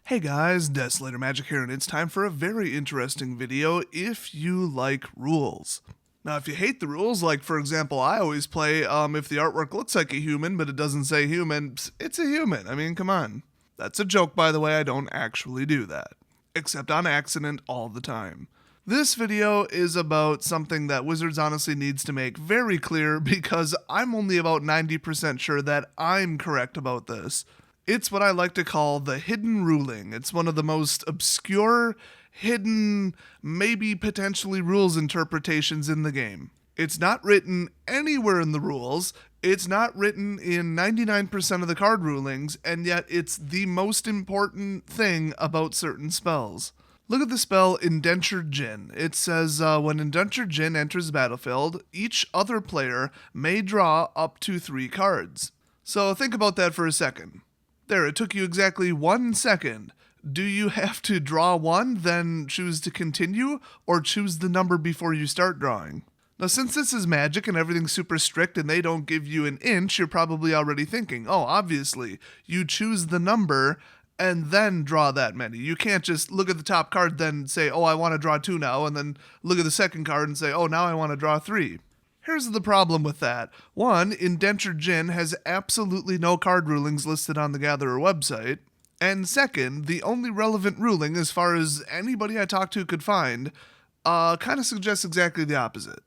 Hey guys, Desolator Magic here, and it's time for a very interesting video if you like rules. Now, if you hate the rules, like for example, I always play if the artwork looks like a human but it doesn't say human, it's a human. I mean, come on. That's a joke, by the way, I don't actually do that. Except on accident all the time. This video is about something that Wizards honestly needs to make very clear because I'm only about 90% sure that I'm correct about this. It's what I like to call the hidden ruling. It's one of the most obscure, hidden, maybe potentially rules interpretations in the game. It's not written anywhere in the rules, it's not written in 99% of the card rulings, and yet it's the most important thing about certain spells. Look at the spell Indentured Djinn. It says, when Indentured Djinn enters the battlefield, each other player may draw up to 3 cards. So think about that for a second. There, it took you exactly 1 second. Do you have to draw 1, then choose to continue, or choose the number before you start drawing? Now, since this is Magic and everything's super strict and they don't give you an inch, you're probably already thinking, oh, obviously, you choose the number and then draw that many. You can't just look at the top card, then say, oh, I want to draw 2 now, and then look at the second card and say, oh, now I want to draw 3. Here's the problem with that. 1, Indentured Djinn has absolutely no card rulings listed on the Gatherer website. And second, the only relevant ruling, as far as anybody I talked to could find, kind of suggests exactly the opposite.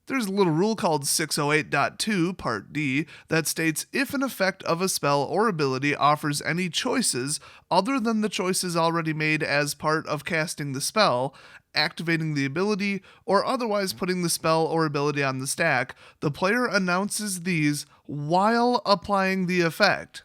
There's a little rule called 608.2, Part D, that states if an effect of a spell or ability offers any choices other than the choices already made as part of casting the spell, activating the ability, or otherwise putting the spell or ability on the stack, the player announces these while applying the effect.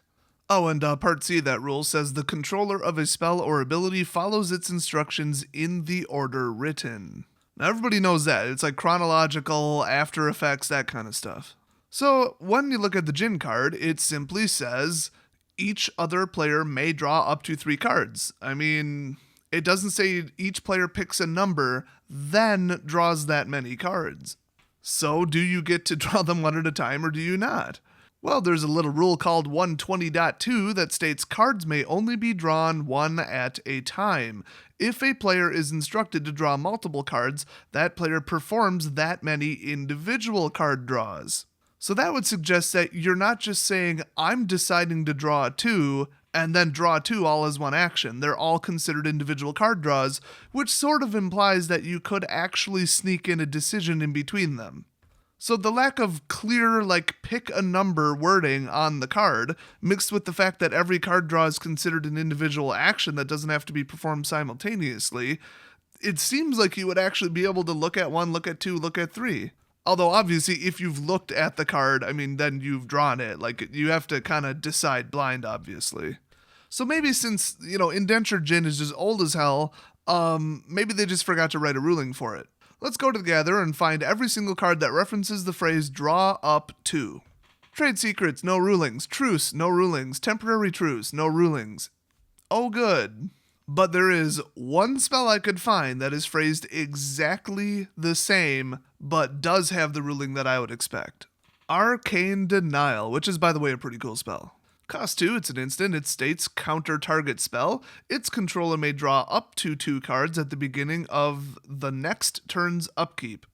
Oh, and Part C of that rule says the controller of a spell or ability follows its instructions in the order written. Now, everybody knows that. It's like chronological, after effects, that kind of stuff. So, when you look at the Djinn card, it simply says each other player may draw up to 3 cards. I mean, it doesn't say each player picks a number, then draws that many cards. So, do you get to draw them one at a time or do you not? Well, there's a little rule called 120.2 that states cards may only be drawn 1 at a time. If a player is instructed to draw multiple cards, that player performs that many individual card draws. So that would suggest that you're not just saying, I'm deciding to draw 2, and then draw 2 all as one action. They're all considered individual card draws, which sort of implies that you could actually sneak in a decision in between them. So the lack of clear, pick a number wording on the card, mixed with the fact that every card draw is considered an individual action that doesn't have to be performed simultaneously, it seems like you would actually be able to look at 1, look at 2, look at 3. Although obviously if you've looked at the card, then you've drawn it. You have to kind of decide blind, obviously. So maybe since, Indentured Djinn is just old as hell, maybe they just forgot to write a ruling for it. Let's go together and find every single card that references the phrase draw up to. Trade secrets, no rulings. Truce, no rulings. Temporary truce, no rulings. Oh good. But there is one spell I could find that is phrased exactly the same, but does have the ruling that I would expect. Arcane Denial, which is by the way a pretty cool spell. Cost 2, it's an instant, it states counter target spell. Its controller may draw up to 2 cards at the beginning of the next turn's upkeep.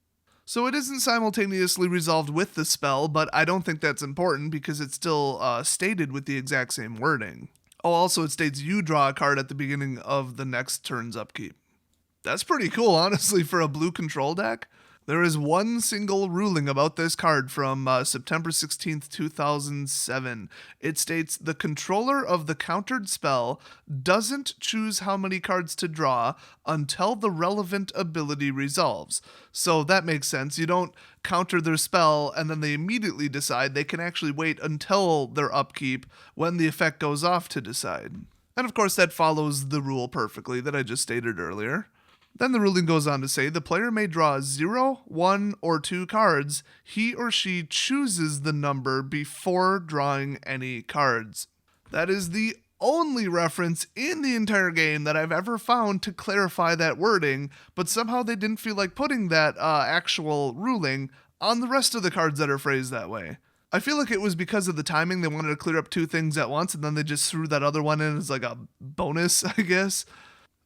So it isn't simultaneously resolved with the spell, but I don't think that's important because it's still stated with the exact same wording. Oh, also it states you draw a card at the beginning of the next turn's upkeep. That's pretty cool, honestly, for a blue control deck. There is one single ruling about this card from September 16th, 2007. It states, the controller of the countered spell doesn't choose how many cards to draw until the relevant ability resolves. So that makes sense. You don't counter their spell and then they immediately decide. They can actually wait until their upkeep when the effect goes off to decide. And of course that follows the rule perfectly that I just stated earlier. Then the ruling goes on to say the player may draw 0, 1, or 2 cards. He or she chooses the number before drawing any cards. That is the only reference in the entire game that I've ever found to clarify that wording, but somehow they didn't feel like putting that actual ruling on the rest of the cards that are phrased that way. I feel like it was because of the timing. They wanted to clear up two things at once, and then they just threw that other one in as like a bonus, I guess.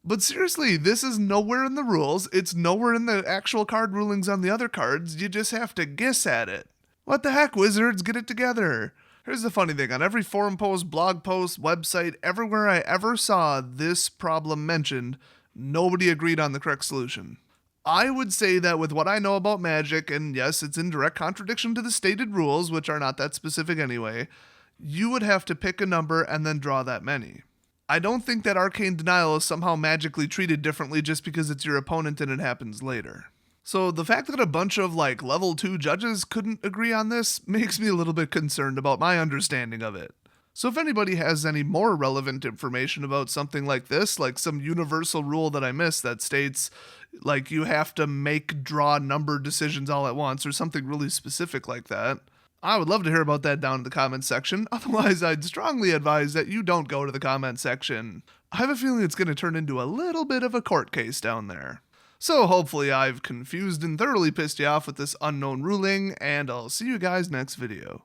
But seriously, this is nowhere in the rules. It's nowhere in the actual card rulings on the other cards. You just have to guess at it. What the heck, Wizards? Get it together. Here's the funny thing. On every forum post, blog post, website, everywhere I ever saw this problem mentioned, nobody agreed on the correct solution. I would say that with what I know about Magic, and yes, it's in direct contradiction to the stated rules, which are not that specific anyway, you would have to pick a number and then draw that many. I don't think that Arcane Denial is somehow magically treated differently just because it's your opponent and it happens later. So the fact that a bunch of level 2 judges couldn't agree on this makes me a little bit concerned about my understanding of it. So if anybody has any more relevant information about something like this, like some universal rule that I missed that states you have to draw number decisions all at once or something really specific like that, I would love to hear about that down in the comments section. Otherwise, I'd strongly advise that you don't go to the comment section. I have a feeling it's going to turn into a little bit of a court case down there. So hopefully I've confused and thoroughly pissed you off with this unknown ruling, and I'll see you guys next video.